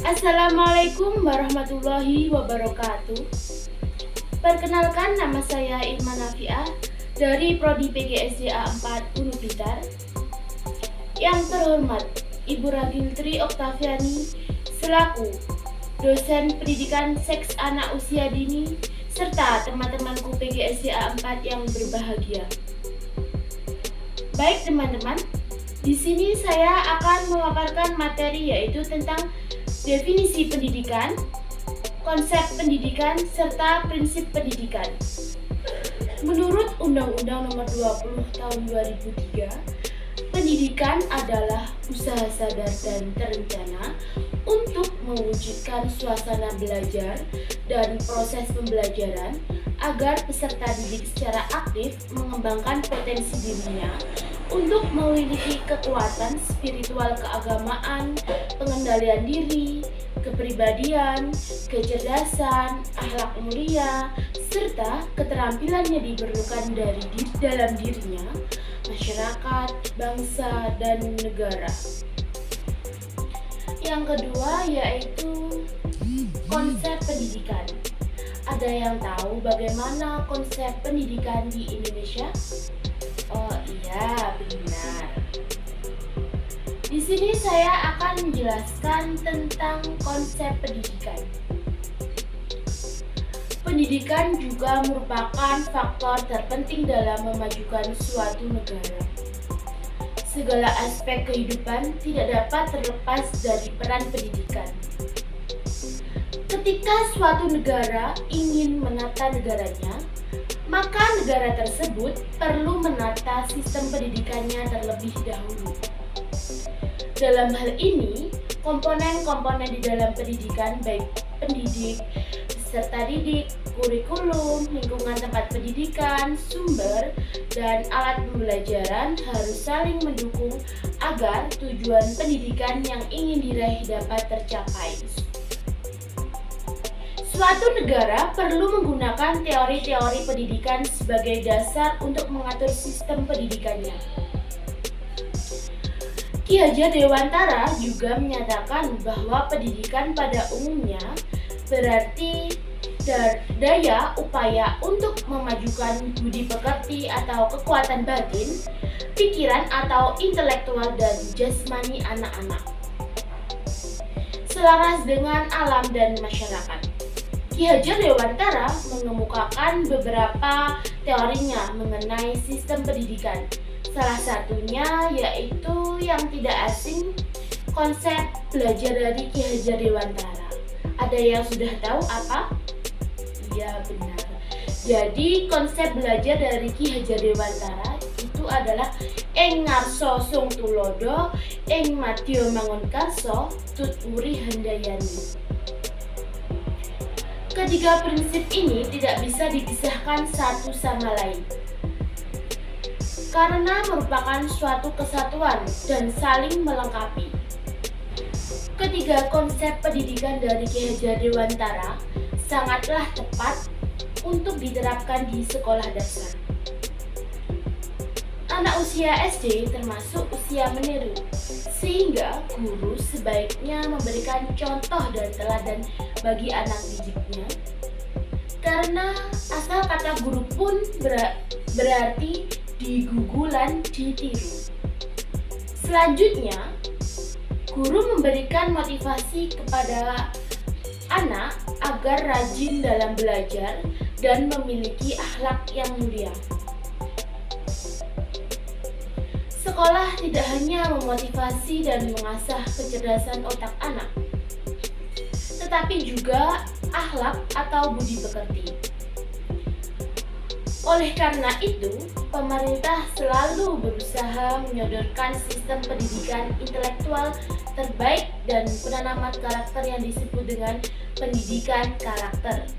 Assalamualaikum warahmatullahi wabarakatuh. Perkenalkan, nama saya Irma Nafiah dari Prodi PGSDA 4 Gunung Blitar. Yang terhormat Ibu Ragiltri Oktaviani selaku dosen pendidikan seks anak usia dini serta teman-temanku PGSDA 4 yang berbahagia. Baik teman-teman, di sini saya akan memaparkan materi yaitu tentang definisi pendidikan, konsep pendidikan, serta prinsip pendidikan. Menurut Undang-Undang Nomor 20 Tahun 2003, pendidikan adalah usaha sadar dan terencana untuk mewujudkan suasana belajar dan proses pembelajaran agar peserta didik secara aktif mengembangkan potensi dirinya untuk memiliki kekuatan spiritual keagamaan, pengendalian diri, kepribadian, kecerdasan, akhlak mulia, serta keterampilan yang diperlukan dari dalam dirinya, masyarakat, bangsa, dan negara. Yang kedua yaitu konsep pendidikan. Ada yang tahu bagaimana konsep pendidikan di Indonesia? Oh iya, benar. Di sini saya akan menjelaskan tentang konsep pendidikan. Pendidikan juga merupakan faktor terpenting dalam memajukan suatu negara. Segala aspek kehidupan tidak dapat terlepas dari peran pendidikan. Ketika suatu negara ingin menata negaranya, maka negara tersebut perlu menata sistem pendidikannya terlebih dahulu. Dalam hal ini, komponen-komponen di dalam pendidikan baik pendidik, peserta didik, kurikulum, lingkungan tempat pendidikan, sumber, dan alat pembelajaran harus saling mendukung agar tujuan pendidikan yang ingin diraih dapat tercapai. Suatu negara perlu menggunakan teori-teori pendidikan sebagai dasar untuk mengatur sistem pendidikannya. Ki Hajar Dewantara juga menyatakan bahwa pendidikan pada umumnya berarti daya upaya untuk memajukan budi pekerti atau kekuatan batin, pikiran atau intelektual dan jasmani anak-anak, selaras dengan alam dan masyarakat. Ki Hajar Dewantara mengemukakan beberapa teorinya mengenai sistem pendidikan. Salah satunya yaitu yang tidak asing, konsep belajar dari Ki Hajar Dewantara. Ada yang sudah tahu apa? Iya, benar. Jadi konsep belajar dari Ki Hajar Dewantara itu adalah ing ngarsa sung tulodo, ing madya mangun karsa, tut uri handayani. Ketiga prinsip ini tidak bisa dipisahkan satu sama lain karena merupakan suatu kesatuan dan saling melengkapi. Ketiga konsep pendidikan dari Ki Hajar Dewantara sangatlah tepat untuk diterapkan di sekolah dasar. Anak usia SD termasuk usia meniru, sehingga guru sebaiknya memberikan contoh dan teladan bagi anak didiknya. Karena asal kata guru pun berarti digugulan ditiru. Selanjutnya, guru memberikan motivasi kepada anak agar rajin dalam belajar dan memiliki akhlak yang mulia. Sekolah tidak hanya memotivasi dan mengasah kecerdasan otak anak, tetapi juga akhlak atau budi pekerti. Oleh karena itu, pemerintah selalu berusaha menyodorkan sistem pendidikan intelektual terbaik dan penanaman karakter yang disebut dengan pendidikan karakter.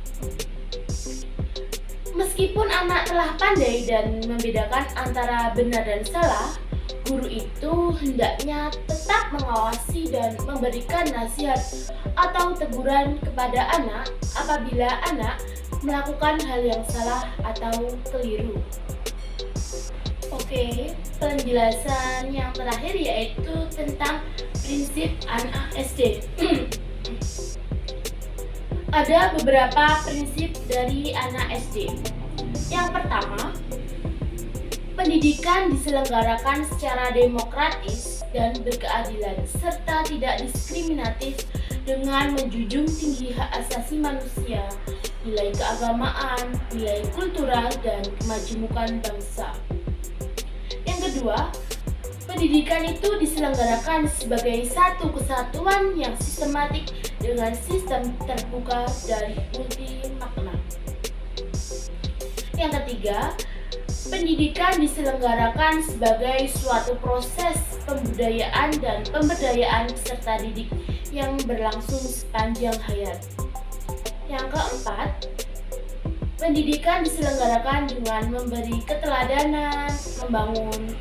Meskipun anak telah pandai dan membedakan antara benar dan salah, guru itu hendaknya tetap mengawasi dan memberikan nasihat atau teguran kepada anak apabila anak melakukan hal yang salah atau keliru. Oke, penjelasan yang terakhir yaitu tentang prinsip anak SD. Ada beberapa prinsip dari anak SD. Yang pertama, pendidikan diselenggarakan secara demokratis dan berkeadilan serta tidak diskriminatif dengan menjunjung tinggi hak asasi manusia, nilai keagamaan, nilai kultural, dan kemajemukan bangsa. Yang kedua, pendidikan itu diselenggarakan sebagai satu kesatuan yang sistematik dengan sistem terbuka dari multi makna. Yang ketiga, pendidikan diselenggarakan sebagai suatu proses pembudayaan dan pemberdayaan peserta didik yang berlangsung sepanjang hayat. Yang keempat, pendidikan diselenggarakan dengan memberi keteladanan, membangun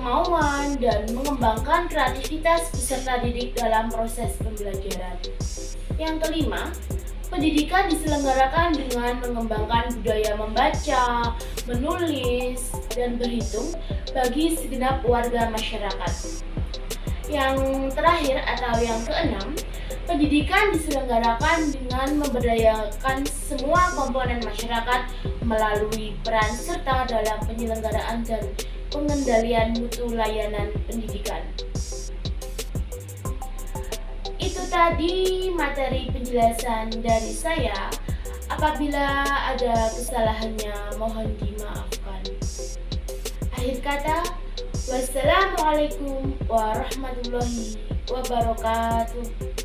kemauan, dan mengembangkan kreativitas peserta didik dalam proses pembelajaran. Yang kelima, pendidikan diselenggarakan dengan mengembangkan budaya membaca, menulis, dan berhitung bagi segenap warga masyarakat. Yang terakhir atau yang keenam, pendidikan diselenggarakan dengan memberdayakan semua komponen masyarakat melalui peran serta dalam penyelenggaraan dan pengendalian mutu layanan pendidikan. Itu tadi materi penjelasan dari saya. Apabila ada kesalahannya, mohon dimaafkan. Akhir kata, wassalamualaikum warahmatullahi wabarakatuh.